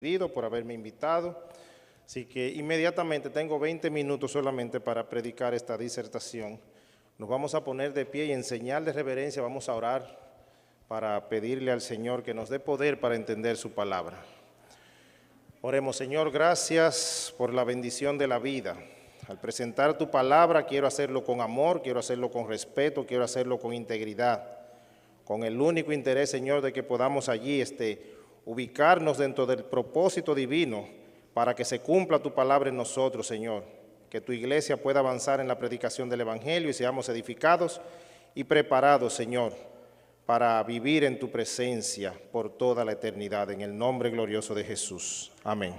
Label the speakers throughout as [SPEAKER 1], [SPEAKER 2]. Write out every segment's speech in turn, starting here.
[SPEAKER 1] Por haberme invitado. Así que inmediatamente tengo 20 minutos solamente para predicar esta disertación. Nos vamos a poner de pie y en señal de reverencia vamos a orar para pedirle al Señor que nos dé poder para entender su palabra. Oremos. Señor, gracias por la bendición de la vida. Al presentar tu palabra quiero hacerlo con amor, quiero hacerlo con respeto, quiero hacerlo con integridad, con el único interés, Señor, de que podamos allí ubicarnos dentro del propósito divino para que se cumpla tu palabra en nosotros, Señor. Que tu iglesia pueda avanzar en la predicación del Evangelio y seamos edificados y preparados, Señor, para vivir en tu presencia por toda la eternidad, en el nombre glorioso de Jesús. Amén.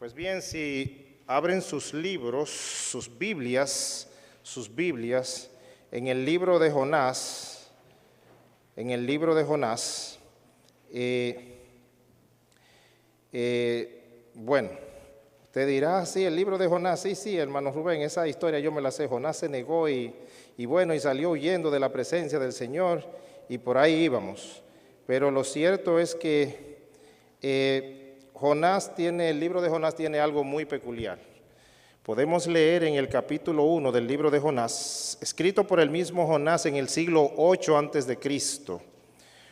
[SPEAKER 1] Pues bien, si abren sus libros, sus Biblias, en el libro de Jonás, bueno, usted dirá, sí, el libro de Jonás, sí, hermano Rubén, esa historia yo me la sé. Jonás se negó y salió huyendo de la presencia del Señor y por ahí íbamos. Pero lo cierto es que el libro de Jonás tiene algo muy peculiar. Podemos leer en el capítulo 1 del libro de Jonás, escrito por el mismo Jonás en el siglo 8 antes de Cristo.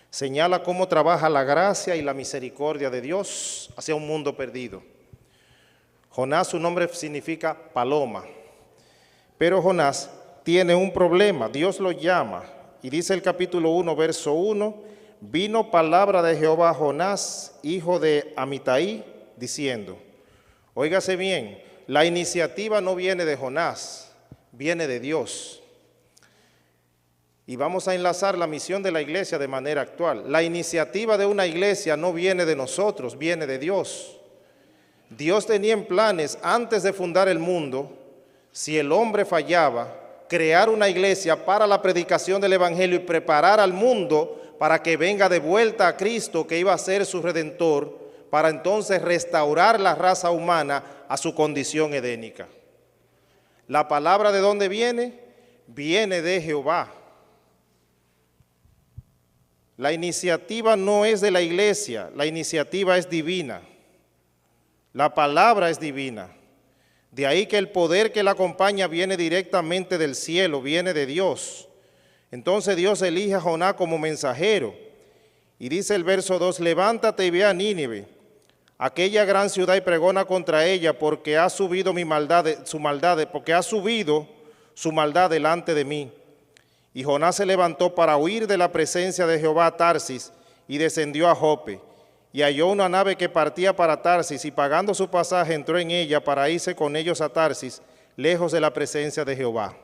[SPEAKER 1] Señala cómo trabaja la gracia y la misericordia de Dios hacia un mundo perdido. Jonás, su nombre significa paloma, pero Jonás tiene un problema. Dios lo llama y dice el capítulo 1, verso 1, vino palabra de Jehová a Jonás, hijo de Amitai, diciendo, óigase bien, la iniciativa no viene de Jonás, viene de Dios. Y vamos a enlazar la misión de la iglesia de manera actual. La iniciativa de una iglesia no viene de nosotros, viene de Dios. Dios tenía en planes, antes de fundar el mundo, si el hombre fallaba, crear una iglesia para la predicación del Evangelio y preparar al mundo para que venga de vuelta a Cristo, que iba a ser su Redentor, para entonces restaurar la raza humana a su condición edénica. ¿La palabra de dónde viene? Viene de Jehová. La iniciativa no es de la iglesia, la iniciativa es divina. La palabra es divina. De ahí que el poder que la acompaña viene directamente del cielo, viene de Dios. Entonces Dios elige a Jonás como mensajero. Y dice el verso 2, levántate y ve a Nínive, aquella gran ciudad, y pregona contra ella, porque ha subido su maldad delante de mí. Y Jonás se levantó para huir de la presencia de Jehová a Tarsis y descendió a Jope. Y halló una nave que partía para Tarsis y pagando su pasaje entró en ella para irse con ellos a Tarsis, lejos de la presencia de Jehová.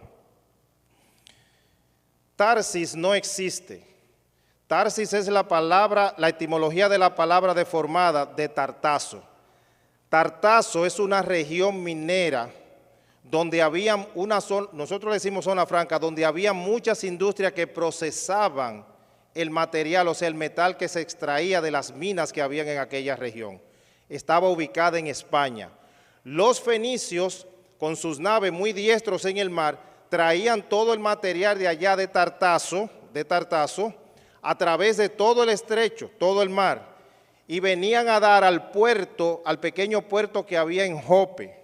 [SPEAKER 1] Tarsis no existe. Tarsis es la etimología de la palabra deformada de Tartazo. Tartazo es una región minera donde había nosotros le decimos zona franca, donde había muchas industrias que procesaban el material, o sea, el metal que se extraía de las minas que habían en aquella región. Estaba ubicada en España. Los fenicios, con sus naves muy diestros en el mar, traían todo el material de allá de Tartazo, a través de todo el estrecho, todo el mar, y venían a dar al puerto, al pequeño puerto que había en Jope.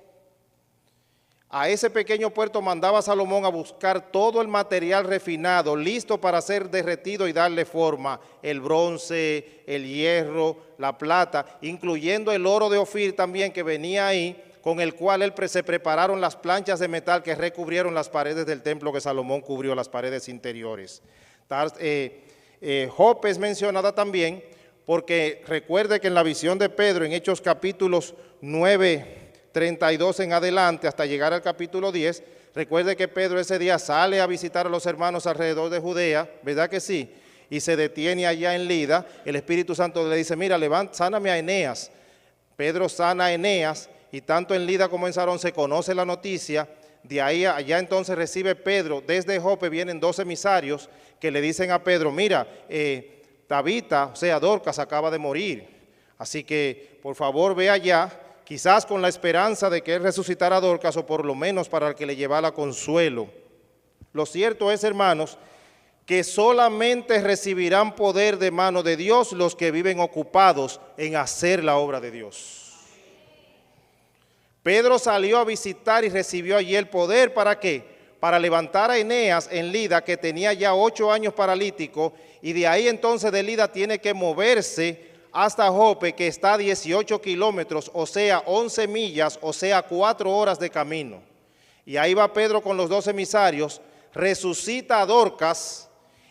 [SPEAKER 1] A ese pequeño puerto mandaba Salomón a buscar todo el material refinado, listo para ser derretido y darle forma, el bronce, el hierro, la plata, incluyendo el oro de Ofir también que venía ahí, con el cual se prepararon las planchas de metal que recubrieron las paredes del templo que Salomón cubrió, las paredes interiores. Jope es mencionada también porque recuerde que en la visión de Pedro, en Hechos capítulos 9:32 en adelante, hasta llegar al capítulo 10, recuerde que Pedro ese día sale a visitar a los hermanos alrededor de Judea, ¿verdad que sí? Y se detiene allá en Lida, el Espíritu Santo le dice, mira, sáname a Eneas. Pedro sana a Eneas, y tanto en Lida como en Sarón se conoce la noticia. De ahí allá entonces recibe Pedro, desde Jope vienen 2 emisarios que le dicen a Pedro, mira, Tabita, o sea, Dorcas acaba de morir, así que por favor ve allá, quizás con la esperanza de que él resucitara a Dorcas o por lo menos para que le llevara consuelo. Lo cierto es, hermanos, que solamente recibirán poder de mano de Dios los que viven ocupados en hacer la obra de Dios. Pedro salió a visitar y recibió allí el poder, ¿para qué? Para levantar a Eneas en Lida, que tenía ya 8 años paralítico, y de ahí entonces de Lida tiene que moverse hasta Jope, que está a 18 kilómetros, o sea, 11 millas, o sea, 4 horas de camino. Y ahí va Pedro con los 2 emisarios, resucita a Dorcas,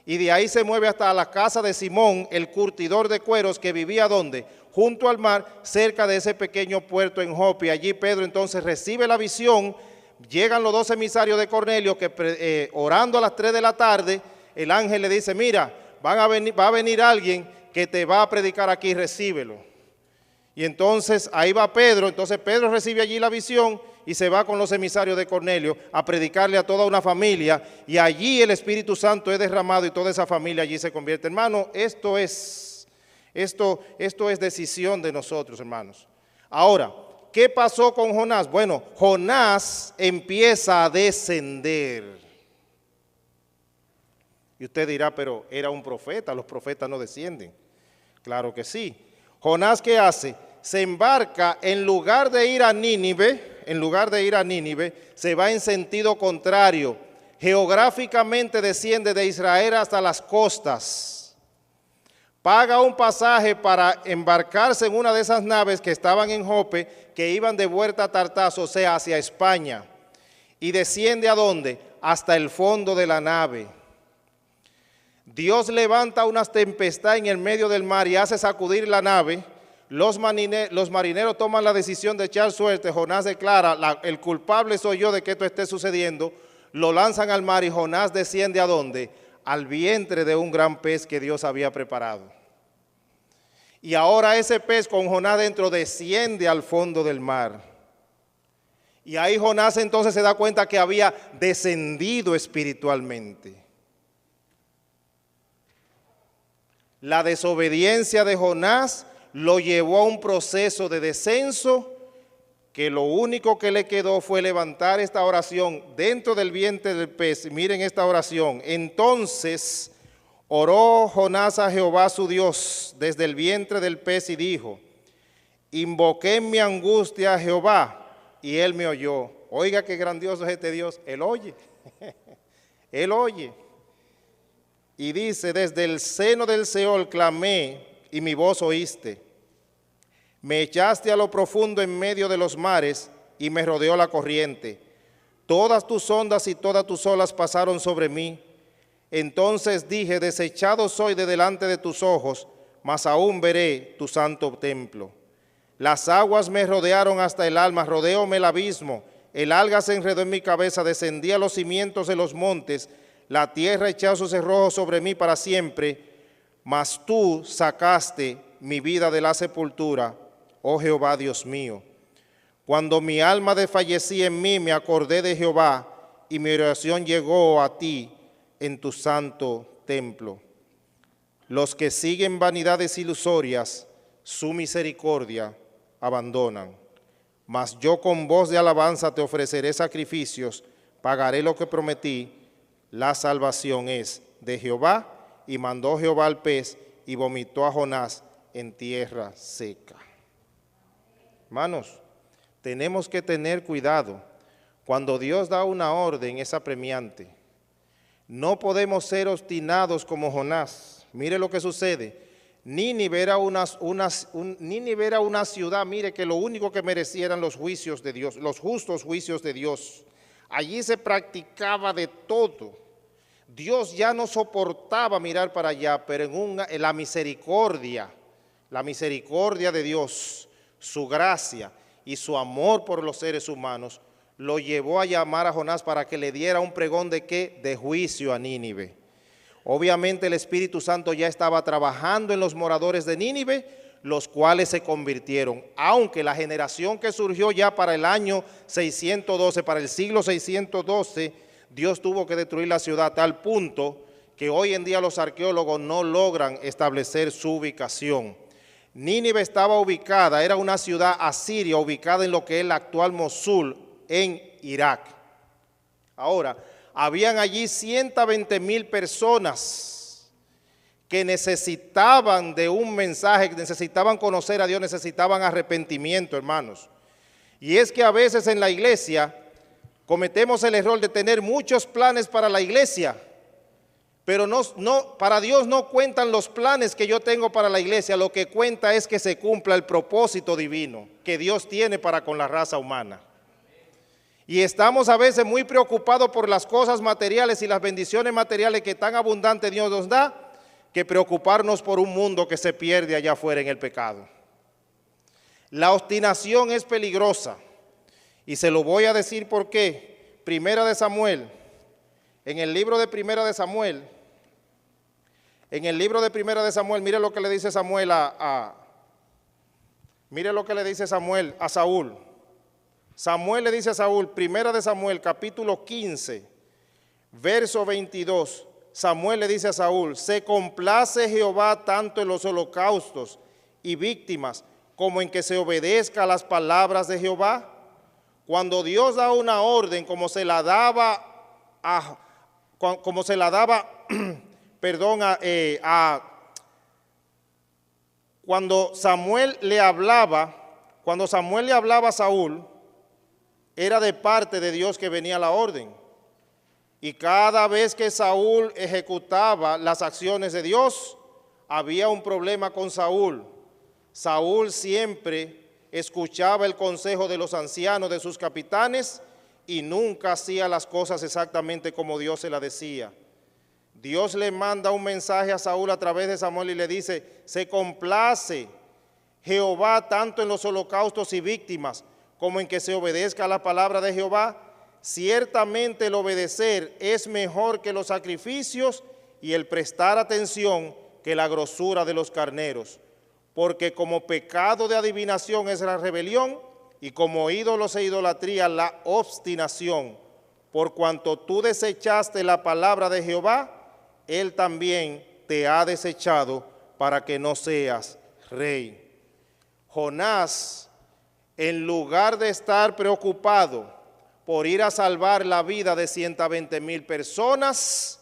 [SPEAKER 1] y de ahí se mueve hasta la casa de Simón, el curtidor de cueros, que vivía ¿dónde? Junto al mar, cerca de ese pequeño puerto en Jope. Allí Pedro entonces recibe la visión. Llegan los 2 emisarios de Cornelio que orando a las 3 de la tarde, el ángel le dice, mira, va a venir alguien que te va a predicar aquí, recíbelo. Y entonces ahí va Pedro, entonces Pedro recibe allí la visión y se va con los emisarios de Cornelio a predicarle a toda una familia, y allí el Espíritu Santo es derramado y toda esa familia allí se convierte. Hermano, esto es decisión de nosotros, hermanos. Ahora, ¿qué pasó con Jonás? Bueno, Jonás empieza a descender. Y usted dirá, pero era un profeta, los profetas no descienden. Claro que sí. Jonás, ¿qué hace? Se embarca, en lugar de ir a Nínive, se va en sentido contrario. Geográficamente desciende de Israel hasta las costas. Paga un pasaje para embarcarse en una de esas naves que estaban en Jope, que iban de vuelta a Tartazo, o sea, hacia España. Y desciende ¿a dónde? Hasta el fondo de la nave. Dios levanta una tempestad en el medio del mar y hace sacudir la nave. Los marineros toman la decisión de echar suerte. Jonás declara, el culpable soy yo de que esto esté sucediendo. Lo lanzan al mar y Jonás desciende ¿a dónde? Al vientre de un gran pez que Dios había preparado. Y ahora ese pez con Jonás dentro desciende al fondo del mar. Y ahí Jonás entonces se da cuenta que había descendido espiritualmente. La desobediencia de Jonás lo llevó a un proceso de descenso, que lo único que le quedó fue levantar esta oración dentro del vientre del pez. Miren esta oración. Entonces oró Jonás a Jehová su Dios desde el vientre del pez y dijo, invoqué en mi angustia a Jehová y él me oyó. Oiga qué grandioso es este Dios. Él oye. Él oye. Y dice, desde el seno del Seol clamé y mi voz oíste. Me echaste a lo profundo en medio de los mares y me rodeó la corriente. Todas tus ondas y todas tus olas pasaron sobre mí. Entonces dije, desechado soy de delante de tus ojos, mas aún veré tu santo templo. Las aguas me rodearon hasta el alma, rodeóme el abismo. El alga se enredó en mi cabeza, descendí a los cimientos de los montes. La tierra echó sus cerrojos sobre mí para siempre, mas tú sacaste mi vida de la sepultura, oh Jehová Dios mío. Cuando mi alma desfallecía en mí, me acordé de Jehová, y mi oración llegó a ti en tu santo templo. Los que siguen vanidades ilusorias, su misericordia abandonan. Mas yo con voz de alabanza te ofreceré sacrificios, pagaré lo que prometí. La salvación es de Jehová. Y mandó Jehová al pez y vomitó a Jonás en tierra seca. Hermanos, tenemos que tener cuidado. Cuando Dios da una orden es apremiante. No podemos ser obstinados como Jonás. Mire lo que sucede. Nínive era una ciudad, mire, que lo único que merecía eran los juicios de Dios, los justos juicios de Dios. Allí se practicaba de todo. Dios ya no soportaba mirar para allá, pero en la misericordia de Dios, su gracia y su amor por los seres humanos, lo llevó a llamar a Jonás para que le diera un pregón de ¿qué? De juicio a Nínive. Obviamente el Espíritu Santo ya estaba trabajando en los moradores de Nínive, los cuales se convirtieron, aunque la generación que surgió ya para el año 612, para el siglo 612, Dios tuvo que destruir la ciudad a tal punto que hoy en día los arqueólogos no logran establecer su ubicación. Nínive estaba ubicada, era una ciudad asiria ubicada en lo que es la actual Mosul, en Irak. Ahora, habían allí 120,000 personas que necesitaban de un mensaje, necesitaban conocer a Dios, necesitaban arrepentimiento, hermanos. Y es que a veces en la iglesia cometemos el error de tener muchos planes para la iglesia, pero para Dios no cuentan los planes que yo tengo para la iglesia, lo que cuenta es que se cumpla el propósito divino que Dios tiene para con la raza humana. Y estamos a veces muy preocupados por las cosas materiales y las bendiciones materiales que tan abundante Dios nos da, que preocuparnos por un mundo que se pierde allá afuera en el pecado. La obstinación es peligrosa y se lo voy a decir por qué. Primera de Samuel, en el libro de Primera de Samuel, mire lo que le dice Samuel mire lo que le dice Samuel a Saúl. Samuel le dice a Saúl, Primera de Samuel, capítulo 15, verso 22, Samuel le dice a Saúl, se complace Jehová tanto en los holocaustos y víctimas como en que se obedezca a las palabras de Jehová. Cuando Dios da una orden, como se la daba, cuando Samuel le hablaba a Saúl, era de parte de Dios que venía la orden. Y cada vez que Saúl ejecutaba las acciones de Dios, había un problema con Saúl. Saúl siempre escuchaba el consejo de los ancianos, de sus capitanes, y nunca hacía las cosas exactamente como Dios se las decía. Dios le manda un mensaje a Saúl a través de Samuel y le dice, se complace Jehová tanto en los holocaustos y víctimas, como en que se obedezca a la palabra de Jehová. Ciertamente el obedecer es mejor que los sacrificios y el prestar atención que la grosura de los carneros. Porque como pecado de adivinación es la rebelión y como ídolos e idolatría la obstinación. Por cuanto tú desechaste la palabra de Jehová, Él también te ha desechado para que no seas rey. Jonás, en lugar de estar preocupado por ir a salvar la vida de 120,000 personas,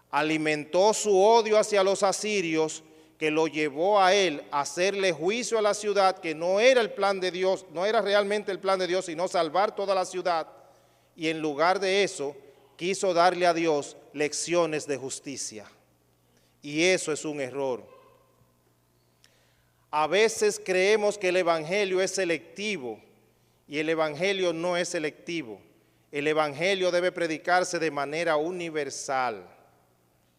[SPEAKER 1] alimentó su odio hacia los asirios, que lo llevó a él a hacerle juicio a la ciudad, que no era el plan de Dios, no era realmente el plan de Dios, sino salvar toda la ciudad. Y en lugar de eso, quiso darle a Dios lecciones de justicia. Y eso es un error. A veces creemos que el evangelio es selectivo y el evangelio no es selectivo. El evangelio debe predicarse de manera universal.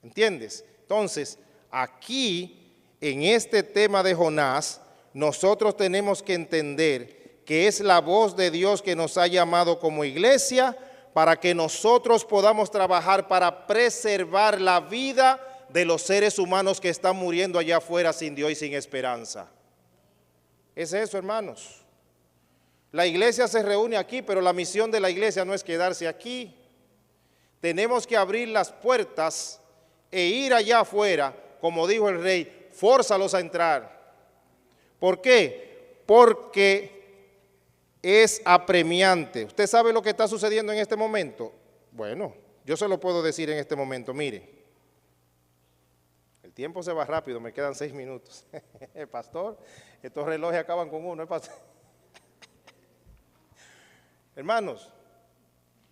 [SPEAKER 1] ¿Entiendes? Entonces, aquí, en este tema de Jonás, nosotros tenemos que entender que es la voz de Dios que nos ha llamado como iglesia para que nosotros podamos trabajar para preservar la vida de los seres humanos que están muriendo allá afuera sin Dios y sin esperanza. Es eso, hermanos. La iglesia se reúne aquí, pero la misión de la iglesia no es quedarse aquí. Tenemos que abrir las puertas e ir allá afuera, como dijo el rey, fórzalos a entrar. ¿Por qué? Porque es apremiante. ¿Usted sabe lo que está sucediendo en este momento? Bueno, yo se lo puedo decir en este momento, mire. El tiempo se va rápido, me quedan 6 minutos. Pastor, estos relojes acaban con uno, pastor. Hermanos,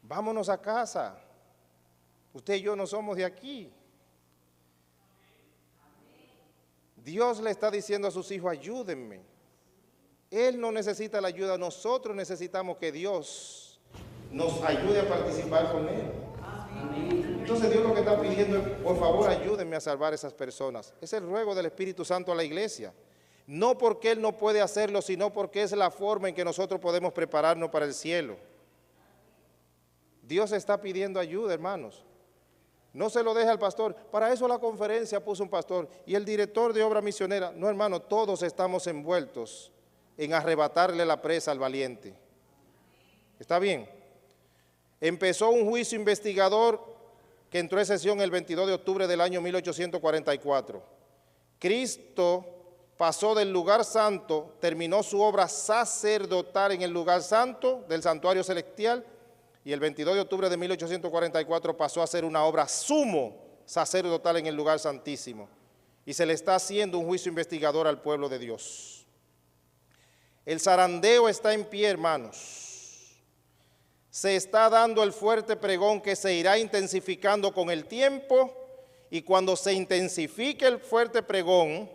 [SPEAKER 1] vámonos a casa. Usted y yo no somos de aquí. Dios le está diciendo a sus hijos, ayúdenme. Él no necesita la ayuda, nosotros necesitamos que Dios nos ayude a participar con Él. Entonces Dios lo que está pidiendo es, por favor, ayúdenme a salvar a esas personas. Es el ruego del Espíritu Santo a la iglesia. No porque Él no puede hacerlo, sino porque es la forma en que nosotros podemos prepararnos para el cielo. Dios está pidiendo ayuda, hermanos. No se lo deje al pastor. Para eso la conferencia puso un pastor y el director de obra misionera. No, hermano, todos estamos envueltos en arrebatarle la presa al valiente. ¿Está bien? Empezó un juicio investigador que entró en sesión el 22 de octubre del año 1844. Cristo pasó del lugar santo, terminó su obra sacerdotal en el lugar santo del santuario celestial y el 22 de octubre de 1844 pasó a ser una obra sumo sacerdotal en el lugar santísimo, y se le está haciendo un juicio investigador al pueblo de Dios. El zarandeo está en pie, hermanos. Se está dando el fuerte pregón que se irá intensificando con el tiempo, y cuando se intensifique el fuerte pregón,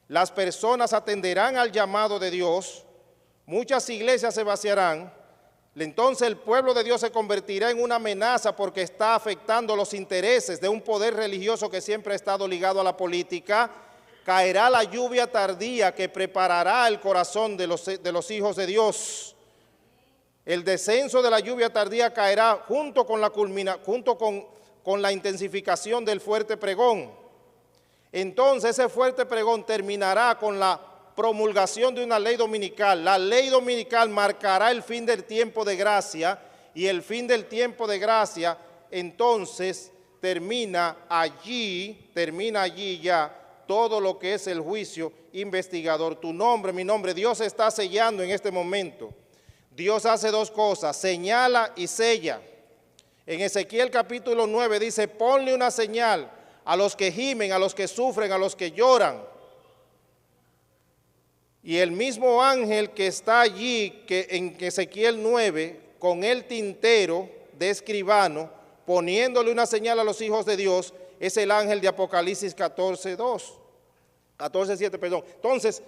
[SPEAKER 1] las personas atenderán al llamado de Dios, muchas iglesias se vaciarán, entonces el pueblo de Dios se convertirá en una amenaza porque está afectando los intereses de un poder religioso que siempre ha estado ligado a la política. Caerá la lluvia tardía que preparará el corazón de los hijos de Dios. El descenso de la lluvia tardía caerá junto con la intensificación del fuerte pregón. Entonces ese fuerte pregón terminará con la promulgación de una ley dominical. La ley dominical marcará el fin del tiempo de gracia, y el fin del tiempo de gracia entonces termina allí ya todo lo que es el juicio investigador. Tu nombre, mi nombre, Dios está sellando en este momento. Dios hace dos cosas, señala y sella. En Ezequiel capítulo 9 dice, ponle una señal a los que gimen, a los que sufren, a los que lloran. Y el mismo ángel que está allí, que en Ezequiel 9, con el tintero de escribano, poniéndole una señal a los hijos de Dios, es el ángel de Apocalipsis 14:7, perdón. Entonces,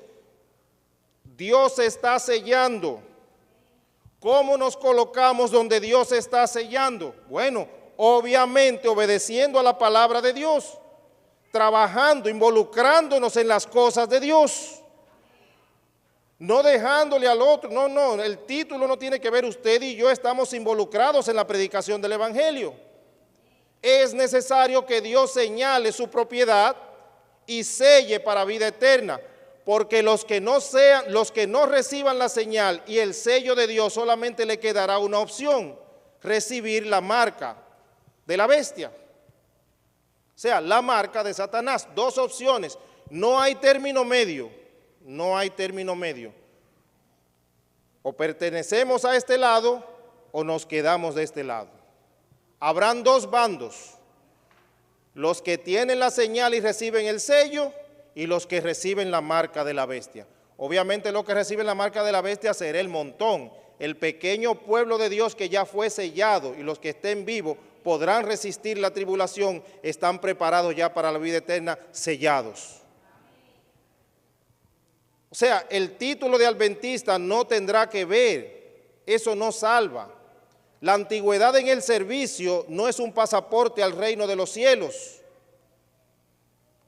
[SPEAKER 1] Dios está sellando. ¿Cómo nos colocamos donde Dios está sellando? Bueno, obviamente obedeciendo a la palabra de Dios, trabajando, involucrándonos en las cosas de Dios. No dejándole al otro, no, el título no tiene que ver, usted y yo estamos involucrados en la predicación del Evangelio. Es necesario que Dios señale su propiedad y selle para vida eterna, porque los que no reciban la señal y el sello de Dios, solamente le quedará una opción: recibir la marca de la bestia, o sea, la marca de Satanás. Dos opciones, no hay término medio. No hay término medio. O pertenecemos a este lado o nos quedamos de este lado. Habrán dos bandos: los que tienen la señal y reciben el sello, y los que reciben la marca de la bestia. Obviamente los que reciben la marca de la bestia será el montón. El pequeño pueblo de Dios que ya fue sellado, y los que estén vivos podrán resistir la tribulación, están preparados ya para la vida eterna, sellados. O sea, el título de adventista no tendrá que ver, eso no salva. La antigüedad en el servicio no es un pasaporte al reino de los cielos.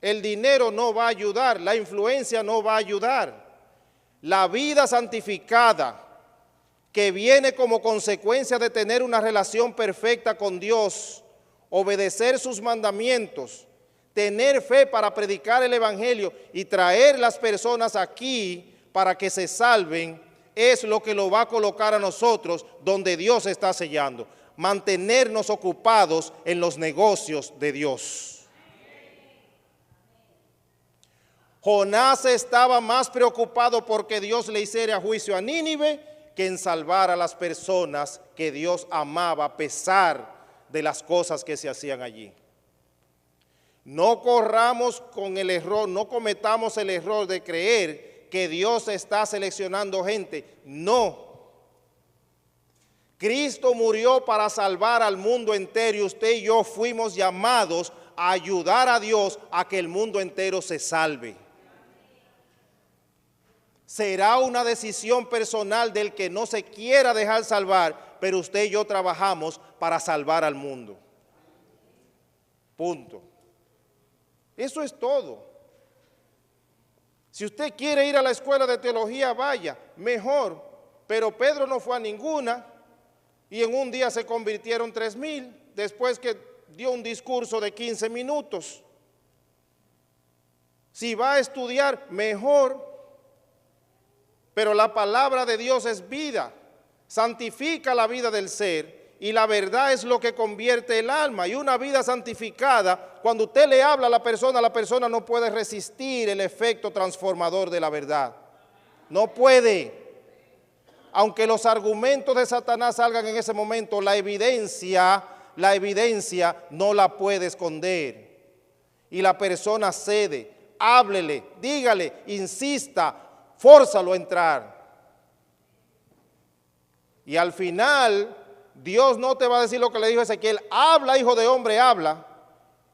[SPEAKER 1] El dinero no va a ayudar, la influencia no va a ayudar. La vida santificada, que viene como consecuencia de tener una relación perfecta con Dios, obedecer sus mandamientos, tener fe para predicar el Evangelio y traer las personas aquí para que se salven, es lo que lo va a colocar a nosotros donde Dios está sellando. Mantenernos ocupados en los negocios de Dios. Jonás estaba más preocupado porque Dios le hiciera juicio a Nínive que en salvar a las personas que Dios amaba a pesar de las cosas que se hacían allí. No corramos con el error, no cometamos el error de creer que Dios está seleccionando gente. No. Cristo murió para salvar al mundo entero, y usted y yo fuimos llamados a ayudar a Dios a que el mundo entero se salve. Será una decisión personal del que no se quiera dejar salvar, pero usted y yo trabajamos para salvar al mundo. Punto. Eso es todo. Si usted quiere ir a la escuela de teología, vaya, mejor. Pero Pedro no fue a ninguna y en un día se convirtieron 3,000 después que dio un discurso de 15 minutos. Si va a estudiar, mejor. Pero la palabra de Dios es vida, santifica la vida del ser, y la verdad es lo que convierte el alma. Y una vida santificada, cuando usted le habla a la persona no puede resistir el efecto transformador de la verdad. No puede. aunque los argumentos de Satanás salgan en ese momento, la evidencia no la puede esconder. Y la persona cede, háblele, dígale, insista, fórzalo a entrar. Y al final, Dios no te va a decir lo que le dijo Ezequiel: habla, hijo de hombre, habla.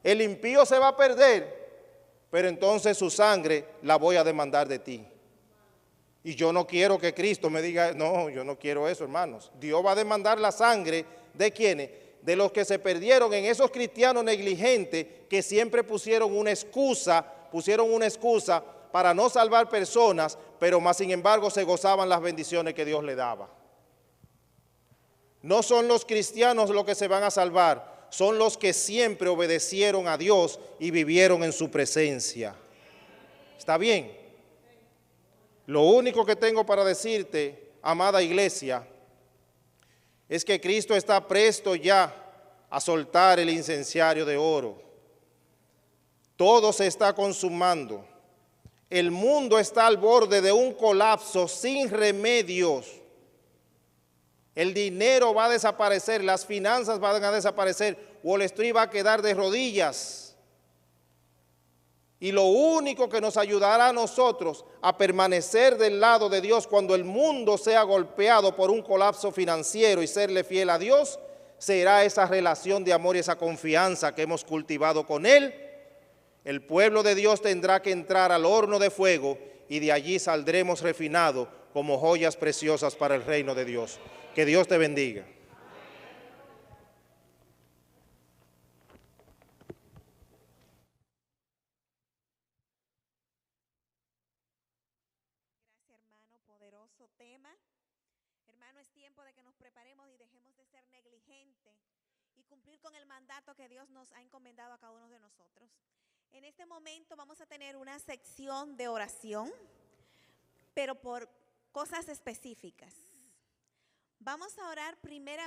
[SPEAKER 1] El impío se va a perder, pero entonces su sangre la voy a demandar de ti. Y yo no quiero que Cristo me diga, no, yo no quiero eso, hermanos. Dios va a demandar la sangre ¿de quiénes? De los que se perdieron, en esos cristianos negligentes que siempre pusieron una excusa para no salvar personas, pero más sin embargo se gozaban las bendiciones que Dios le daba. No son los cristianos los que se van a salvar, son los que siempre obedecieron a Dios y vivieron en su presencia. ¿Está bien? Lo único que tengo para decirte, amada iglesia, es que Cristo está presto ya a soltar el incensario de oro. Todo se está consumando. El mundo está al borde de un colapso sin remedios. El dinero va a desaparecer, las finanzas van a desaparecer, Wall Street va a quedar de rodillas. Y lo único que nos ayudará a nosotros a permanecer del lado de Dios cuando el mundo sea golpeado por un colapso financiero y serle fiel a Dios, será esa relación de amor y esa confianza que hemos cultivado con Él. El pueblo de Dios tendrá que entrar al horno de fuego y de allí saldremos refinados como joyas preciosas para el reino de Dios. Que Dios te bendiga.
[SPEAKER 2] Poderoso tema. Hermano, es tiempo de que nos preparemos y dejemos de ser negligentes y cumplir con el mandato que Dios nos ha encomendado a cada uno de nosotros. En este momento vamos a tener una sección de oración, pero por cosas específicas. Vamos a orar primeramente